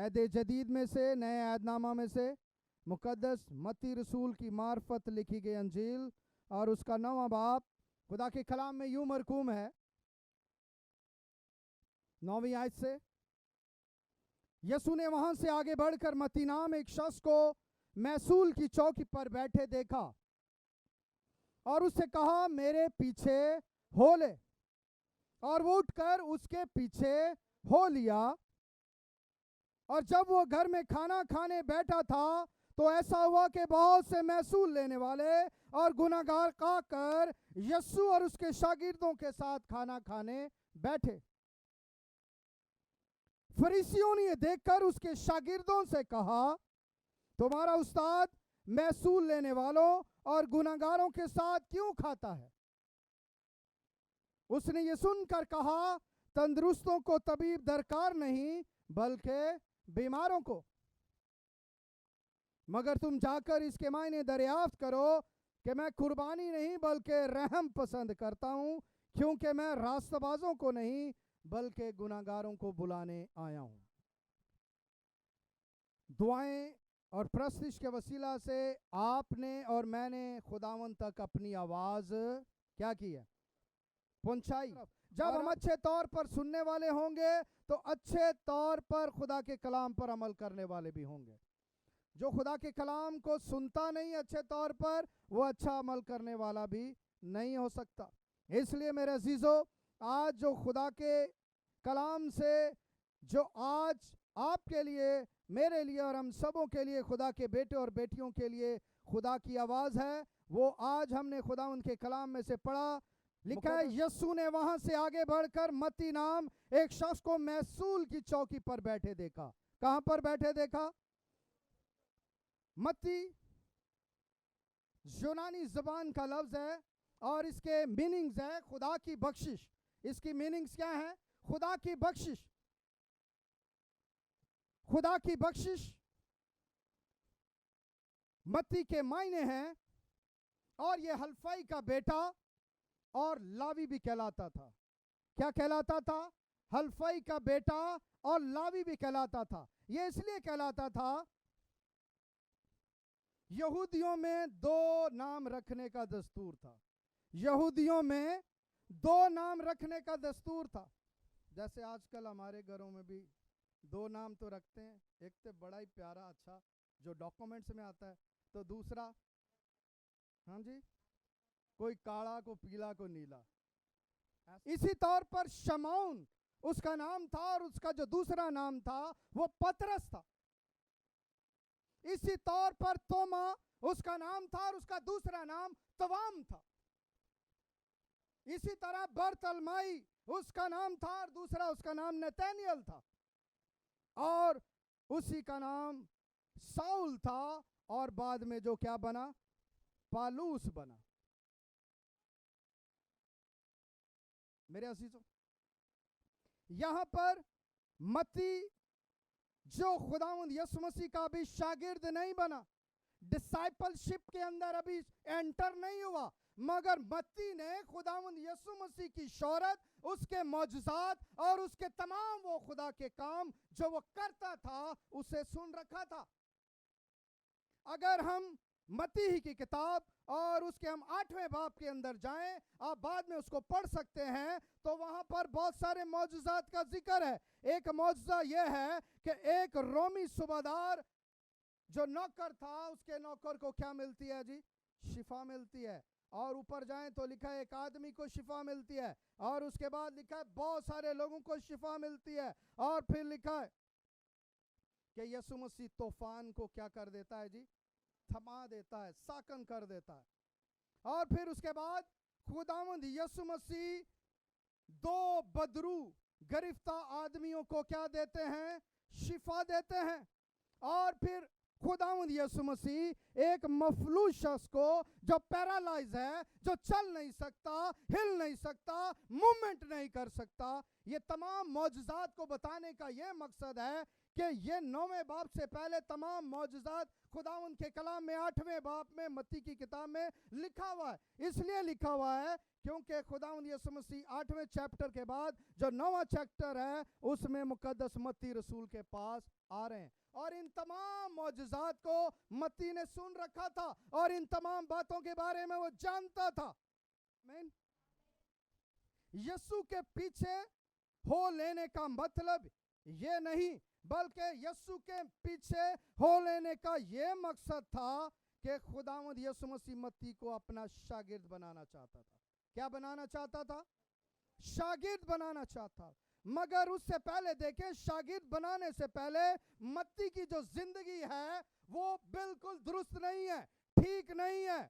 ऐद जदीद में से, नए ऐदनामा में से मुकद्दस मत्ती रसूल की मार्फत लिखी गई अंजील और उसका 9वां बाब खुदा के कलाम में यूं मरकूम है 9वीं आयत से, यसू ने वहां से आगे बढ़कर मत्ती नाम एक शख्स को महसूल की चौकी पर बैठे देखा और उससे कहा, मेरे पीछे हो ले। और वो उठकर उसके पीछे हो लिया। और जब वो घर में खाना खाने बैठा था तो ऐसा हुआ कि बहुत से महसूल लेने वाले और गुनाहगार आकर यीशु और उसके शागिर्दों के साथ खाना खाने बैठे। फरीसियों ने ये देखकर उसके शागिर्दों से कहा, तुम्हारा उस्ताद महसूल लेने वालों और गुनाहगारों के साथ क्यों खाता है? उसने ये सुनकर कहा, तंदुरुस्तों को तबीब दरकार नहीं बल्कि बीमारों को। मगर तुम जाकर इसके मायने दरियाफ्त करो कि मैं कुर्बानी नहीं बल्कि रहम पसंद करता हूं, क्योंकि मैं रास्तबाजों को नहीं बल्कि गुनाहगारों को बुलाने आया हूं। दुआएं और प्रस्तिश के वसीला से आपने और मैंने खुदावंद तक अपनी आवाज क्या की है? पहुंचाई। जब हम अच्छे तौर पर सुनने वाले होंगे तो अच्छे तौर पर खुदा के कलाम पर अमल करने वाले भी होंगे। जो खुदा के कलाम को सुनता नहीं अच्छे तौर पर, वो अच्छा अमल करने वाला भी नहीं हो सकता। इसलिए मेरे अजीजों, आज जो खुदा के कलाम से जो आज आपके लिए, मेरे लिए और हम सबों के लिए, खुदा के बेटे और बेटियों के लिए खुदा की आवाज है, वो आज हमने खुदा उनके कलाम में से पढ़ा। लिखा है, यीशु ने वहां से आगे बढ़कर मत्ती नाम एक शख्स को महसूल की चौकी पर बैठे देखा। कहां पर बैठे देखा? मत्ती यूनानी ज़बान का लफ्ज है और इसके मीनिंग्स है खुदा की बख्शिश। इसकी मीनिंग्स क्या है? खुदा की बख्शिश। खुदा की बख्शिश मत्ती के मायने हैं और ये हल्फाई का बेटा और लावी भी कहलाता था। क्या कहलाता था? हल्फाई का बेटा और लावी भी कहलाता था। ये इसलिए कहलाता था, यहूदियों में 2 नाम रखने का दस्तूर था। यहूदियों में 2 नाम रखने का दस्तूर था। जैसे आजकल हमारे घरों में भी 2 नाम तो रखते हैं, एक तो बड़ा ही प्यारा अच्छा जो डॉक्यूमेंट्स में आता है, तो दूसरा, हाँ जी, कोई काला को पीला को नीला। इसी तौर पर शमौन उसका नाम था और उसका जो दूसरा नाम था वो पतरस था। इसी तौर पर तोमा उसका नाम था और उसका दूसरा नाम तवाम था। इसी तरह बरतलमाई उसका नाम था और दूसरा उसका नाम नतैनियल था। और उसी का नाम साउल था और बाद में जो क्या बना? पालूस बना। मेरे अजीजों, यहां पर मत्ती जो खुदावंद यीशु मसीह का अभी शागिर्द नहीं बना, डिसाइपलशिप के अंदर अभी एंटर नहीं हुआ, मगर मत्ती ने खुदावंद यीशु मसीह की शोहरत, उसके मौजज़ात और उसके तमाम वो खुदा के काम जो वो करता था उसे सुन रखा था। अगर हम मत्ती ही की किताब और उसके हम 8वें बाब के अंदर जाएं, आप बाद में उसको पढ़ सकते हैं, तो वहां पर बहुत सारे मौजज़ात का जिक्र है। एक मौजज़ा यह है कि एक रोमी सूबादार जो नौकर था, उसके नौकर को क्या मिलती है जी? शिफा मिलती है। और ऊपर जाएं तो लिखा है एक आदमी को शिफा मिलती है, और उसके बाद लिखा है बहुत सारे लोगों को शिफा मिलती है, और फिर लिखा है कि यीशु मसीह तूफान को क्या कर देता है जी? थमा देता है, साकन कर देता है। और फिर उसके बाद खुदावंद यीशु मसीह 2 बदरू गिरफ्ता आदमियों को क्या देते हैं? शिफा देते हैं। और फिर खुदावंद यीशु मसीह एक मफलूज शख्स को जो पैरालाइज है, जो चल नहीं सकता, हिल नहीं सकता, मूवमेंट नहीं कर सकता, ये तमाम मौजज़ात को बताने का यह मकसद है कि ये 9वें बाब से पहले तमाम मौजज़ात खुदावंद के कलाम में 8वें बाब में मत्ती की किताब में लिखा हुआ है। इसलिए लिखा हुआ है क्योंकि खुदावंद यीशु मसीह 8वें चैप्टर के बाद जो 9वां चैप्टर है उसमें मुकद्दस मत्ती रसूल के पास आ रहे हैं। और इन तमाम मौजज़ात को मत्ती ने सुन रखा था और इन तमाम बातों के बारे में वो जानता था। आमीन। यीशु के पीछे हो लेने का मतलब ये नहीं, बल्कि यीशु के पीछे हो लेने का ये मकसद था कि खुदावंद यीशु मसीह मत्ती को अपना शागिर्द बनाना चाहता था। क्या बनाना चाहता था? शागिर्द बनाना चाहता। मगर उससे पहले देखें, शागिर्द बनाने से पहले मत्ती की जो जिंदगी है वो बिल्कुल दुरुस्त नहीं है, ठीक नहीं है।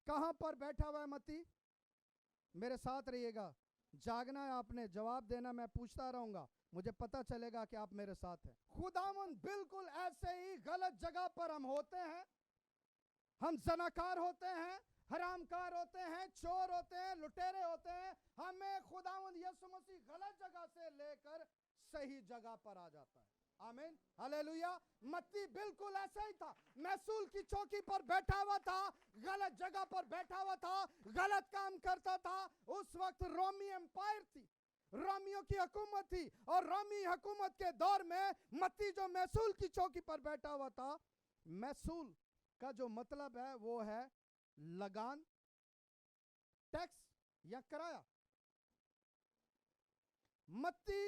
कहां पर बैठा हुआ है मत्ती? मेरे साथ रहिएगा, जागना है आपने, जवाब देना, मैं पूछता रहूंगा, मुझे पता चलेगा कि आप मेरे साथ हैं। खुदावंद बिल्कुल ऐसे ही गलत जगह पर हम होते हैं, हम जनाकार होते हैं, हरामकार होते हैं, चोर होते हैं, लुटेरे होते हैं। हमें खुदावंद यीशु मसीह गलत जगह से लेकर सही जगह पर आ जाता है। आमीन, हालेलुया। मत्ती बिल्कुल ऐसा ही था, महसूल की चौकी पर बैठा हुआ था, गलत जगह पर बैठा हुआ था, गलत काम करता था। उस वक्त रोमी एम्पायर थी, रोमियों की हुकूमत थी, और रोमी हुकूमत के दौर में मत्ती जो महसूल की चौकी पर बैठा हुआ था, महसूल का जो मतलब है वो है लगान, टैक्स या किराया। मत्ती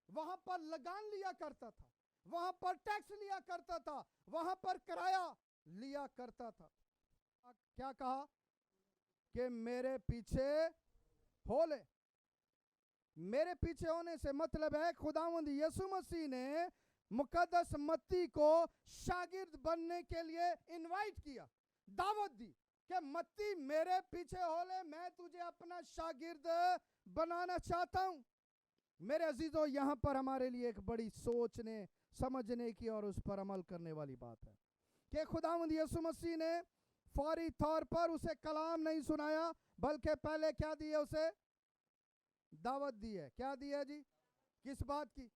वहां पर लगान लिया करता था, वहां पर टैक्स लिया करता था, वहां पर किराया लिया करता था। क्या कहा कि मेरे पीछे हो ले। मेरे पीछे होने से मतलब है खुदावंद यीशु मसीह ने मुकद्दस मत्ती को शागिर्द बनने के लिए इनवाइट किया, दावत दी कि मत्ती मेरे पीछे हो ले, मैं तुझे अपना शागिर्द बनाना चाहता हूं। मेरे अजीजों, यहां पर हमारे लिए एक बड़ी सोचने समझने की और उस पर अमल करने वाली बात है कि खुदावंद यीशु मसीह ने फौरी तौर पर उसे कलाम नहीं सुनाया, बल्कि पहले क्या दिया? उसे दावत दी है। क्या दी है जी? किस बात की?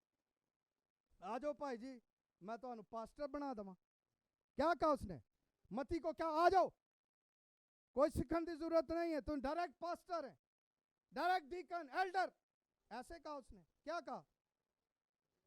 आ जाओ भाई जी, मैं तो पास्टर बना दवा। क्या कहा उसने मत्ती को? क्या आ जाओ, कोई सीखने की जरूरत नहीं है, तुम डायरेक्ट पास्टर है, डायरेक्ट डीकन, एल्डर, ऐसे कहा उसने। क्या कहा?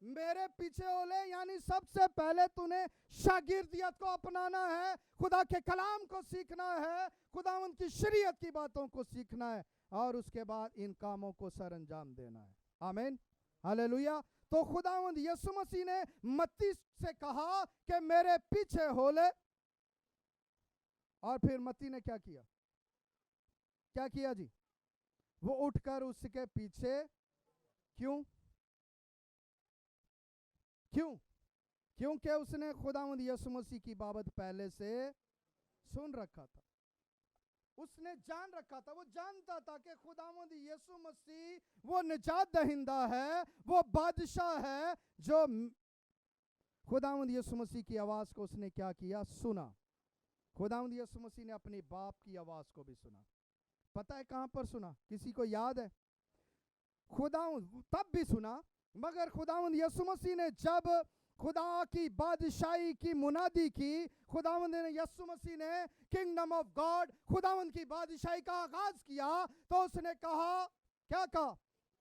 मेरे पीछे हो ले, यानी सबसे पहले तूने शागिर्दियत को अपनाना है, खुदा के कलाम को सीखना है, खुदा उनकी शरीयत की बातों को सीखना है, और उसके बाद इन कामों को सर अंजाम देना है। आमीन, हालेलुया। तो खुदावंद यीशु मसीह ने मत्ती से कहा कि मेरे पीछे हो ले, और फिर मत्ती ने क्या किया? क्या किया जी? वो उठकर उसके पीछे। क्यों? क्यों? क्योंकि उसने खुदावंद यीशु मसीह की बाबत पहले से सुन रखा था, उसने जान रखा था, वो जानता था कि खुदावंद यीशु मसीह वो निजात दहिंदा है, वो बादशाह है। जो खुदावंद यीशु मसीह की आवाज को उसने क्या किया? सुना। खुदावंद यीशु मसीह ने अपने बाप की आवाज को भी सुना। पता है कहां पर सुना? किसी को याद है? खुदावंद तब भी सुना, मगर खुदावंद यीशु मसीह ने जब खुदा की बादशाही की मुनादी की, खुदावंद ने यीशु मसीह ने किंगडम ऑफ गॉड, खुदावंद की बादशाही का आगाज किया, तो उसने कहा, क्या कहा?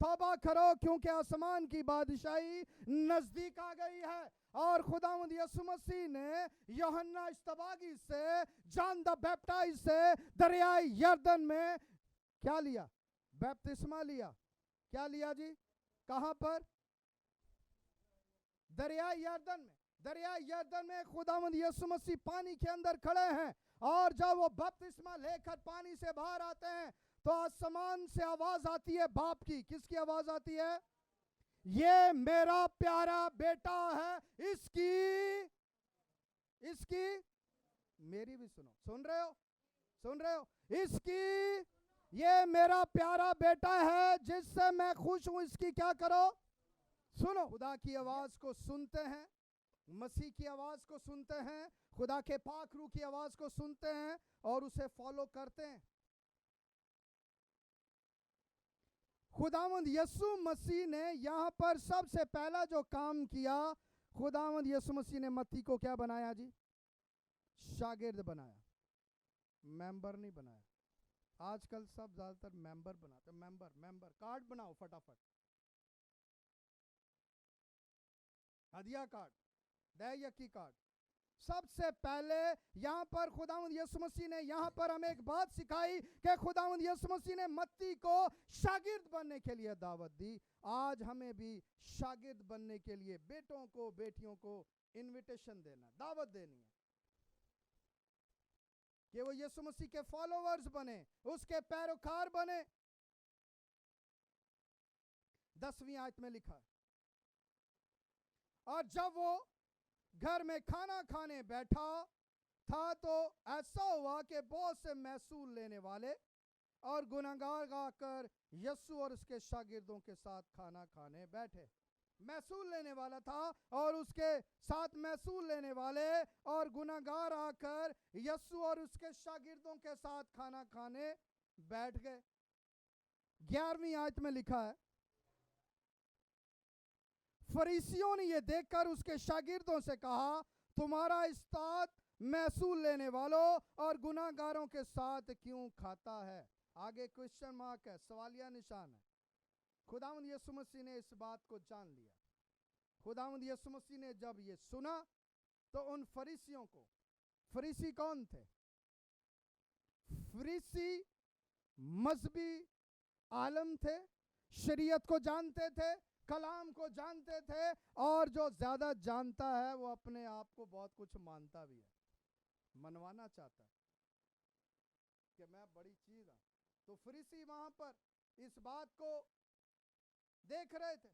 तौबा करो क्योंकि आसमान की बादशाही नजदीक आ गई है। और खुदावंद यीशु मसीह ने यूहन्ना इस्तबागी से, जॉन द बैप्टाइज से दरियाई यरदन में क्या लिया? बैप्तिस्मा लिया। क्या लिया जी? कहां पर? दरिया यरदन में। दरिया यरदन में खुदावंद यीशु मसीह पानी के अंदर खड़े हैं, और जब वो बपतिस्मा लेकर पानी से बाहर आते हैं तो आसमान से आवाज आती है बाप की। किसकी आवाज आती है? ये मेरा प्यारा बेटा है, इसकी मेरी भी सुनो। सुन रहे हो? सुन रहे हो? इसकी, ये मेरा प्यारा बेटा है जिससे मैं खुश हूं, इसकी क्या करो? सुनो। खुदा की आवाज को सुनते हैं, मसीह की आवाज को सुनते हैं, खुदा के पाक रूह की आवाज को सुनते हैं और उसे फॉलो करते हैं। खुदावंद यीशु मसीह ने यहां पर सबसे पहला जो काम किया, खुदावंद यीशु मसीह ने मत्ती को क्या बनाया जी? शागिर्द बनाया, मेंबर नहीं बनाया। आजकल सब ज्यादातर मेंबर बनाते हैं। मेंबर कार्ड बनाओ फटाफट। हदिया कार्ड, दैयकी कार्ड। सबसे पहले यहाँ पर खुदावंद यीशु मसीह ने यहाँ पर हमें एक बात सिखाई कि खुदावंद यीशु मसीह ने मत्ती को शागिर्द बनने के लिए दावत दी। आज हमें भी शागिर्द बनने के लिए बेटों को बेटियों को इनविटेशन देना, दावत देनी है कि वो यीशु मसीह के फॉलोवर्स बने, उसके पैरोकार बने। 10वीं आयत में लिखा है, और जब वो घर में खाना खाने बैठा था तो ऐसा हुआ कि बहुत से महसूल लेने वाले और गुनहगार आकर यीशु और उसके शागिर्दों के साथ खाना खाने बैठे। महसूल लेने वाला था और उसके साथ महसूल लेने वाले और गुनहगार आकर यीशु और उसके शागिर्दों के साथ खाना खाने बैठ गए। 11वीं आयत में लिखा है, फरीसियों ने यह देखकर उसके शागिर्दों से कहा, तुम्हारा उस्ताद महसूल लेने वालों और गुनाहगारों के साथ क्यों खाता है? आगे क्वेश्चन मार्क है, सवालिया निशान है। खुदावंद यीशु मसीह ने इस बात को जान लिया। खुदावंद यीशु मसीह ने जब ये सुना तो उन फरीसियों को, फरीसी कौन थे? फरीसी मजहबी आलम थे, शरीयत को जानते थे, कलाम को जानते थे, और जो ज्यादा जानता है वो अपने आप को बहुत कुछ मानता भी है, मनवाना चाहता है कि मैं बड़ी चीज हूं। तो फरीसी वहां पर इस बात को देख रहे थे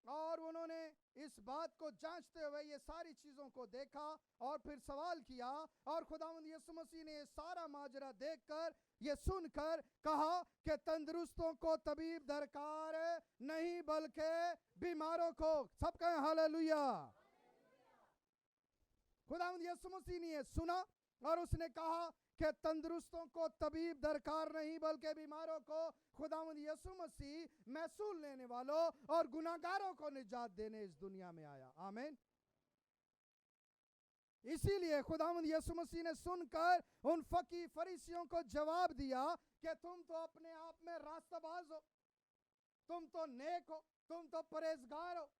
और उन्होंने इस बात को जांचते हुए ये सारी चीजों को देखा और फिर सवाल किया, और खुदावंद यीशु मसीह ने ये सारा माजरा देखकर, ये सुनकर कहा कि तंदुरुस्तों को तबीब दरकार नहीं बल्कि बीमारों को। सब कहें हालेलुया। खुदावंद यीशु मसीह ने ये सुना और उसने कहा कि तंदुरुस्तों को तबीब दरकार नहीं बल्कि बीमारों को। खुदावंद यीशु मसीह महसूल लेने वालों और गुनाहगारों को निजात देने इस दुनिया में आया। आमीन। इसीलिए खुदावंद यीशु मसीह ने सुनकर उन फरीसियों को जवाब दिया कि तुम तो अपने आप में रास्ताबाज हो, तुम तो नेक हो, तुम तो परहेजगार हो,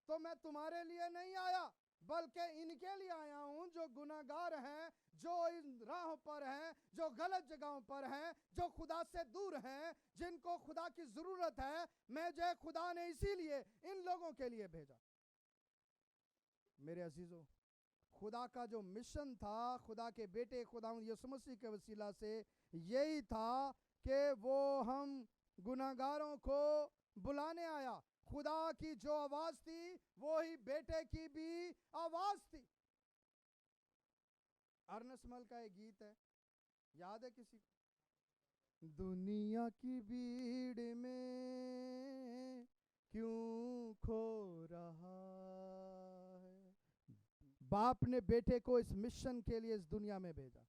तो मैं तुम्हारे लिए नहीं आया बल्कि इनके लिए आया हूं जो गुनाहगार हैं, जो इन राहों पर हैं, जो गलत जगहों पर हैं, जो खुदा से दूर हैं, जिनको खुदा की जरूरत है। मैं जो खुदा ने इसीलिए इन लोगों के लिए भेजा। मेरे अजीजों, खुदा का जो मिशन था, खुदा के बेटे खुदावंद यीशु मसीह के वसीला से यही था कि वो हम गुनाहगारों को बुलाने आया। खुदा की जो आवाज थी वो ही बेटे की भी आवाज थी। अर्नस्ट मल का एक गीत है, याद है किसी को? दुनिया की भीड़ में क्यों खो रहा है। बाप ने बेटे को इस मिशन के लिए इस दुनिया में भेजा,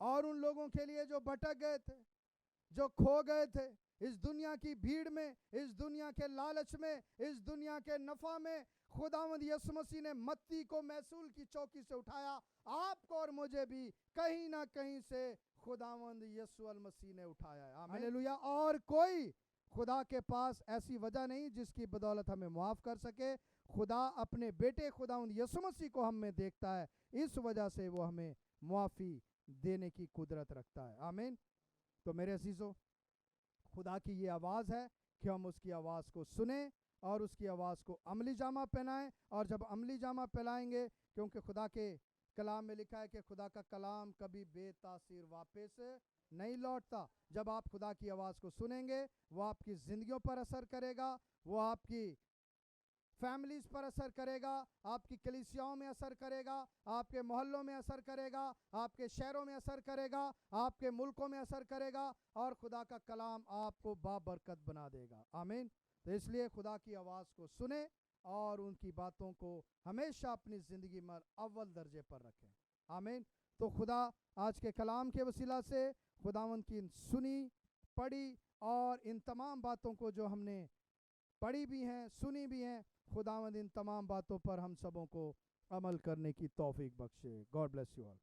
और उन लोगों के लिए जो भटक गए थे, जो खो गए थे इस दुनिया की भीड़ में, इस दुनिया के लालच में, इस दुनिया के नफा में, खुदावंद यीशु मसीह ने मत्ती को महसूल की चौकी से उठाया। आपको और मुझे भी कहीं ना कहीं से खुदावंद यीशु मसीह ने उठाया है। हालेलुया। और कोई खुदा के पास ऐसी वजह नहीं जिसकी बदौलत हमें माफ कर सके। खुदा अपने बेटे खुदावंद यीशु मसीह को हम में देखता है, इस वजह से वो हमें माफी देने की कुदरत रखता है। आमीन। तो मेरे अजीजों, खुदा की ये आवाज़ है कि हम उसकी आवाज़ को सुने और उसकी आवाज़ को अमली जामा पहनाएं। और जब अमली जामा पहनाएंगे, क्योंकि खुदा के कलाम में लिखा है कि खुदा का कलाम कभी बेतासीर वापस नहीं लौटता। जब आप खुदा की आवाज़ को सुनेंगे, वो आपकी ज़िंदगियों पर असर करेगा, वो आपकी फैमिलीज पर असर करेगा, आपकी कलीसियाओं में असर करेगा, आपके मोहल्लों में असर करेगा, आपके शहरों में असर करेगा, आपके मुल्कों में असर करेगा, और खुदा का कलाम आपको बाबरकत बना देगा। आमीन। तो इसलिए खुदा की आवाज़ को सुने और उनकी बातों को हमेशा अपनी ज़िंदगी में अव्वल दर्जे पर रखें। आमीन। तो खुदा आज के कलाम के वसीला से खुदावंद की सुनी, पढ़ी और इन तमाम बातों को जो हमने पढ़ी भी हैं, सुनी भी हैं, खुदावंद इन तमाम बातों पर हम सबों को अमल करने की तौफीक बख्शे। God bless you all.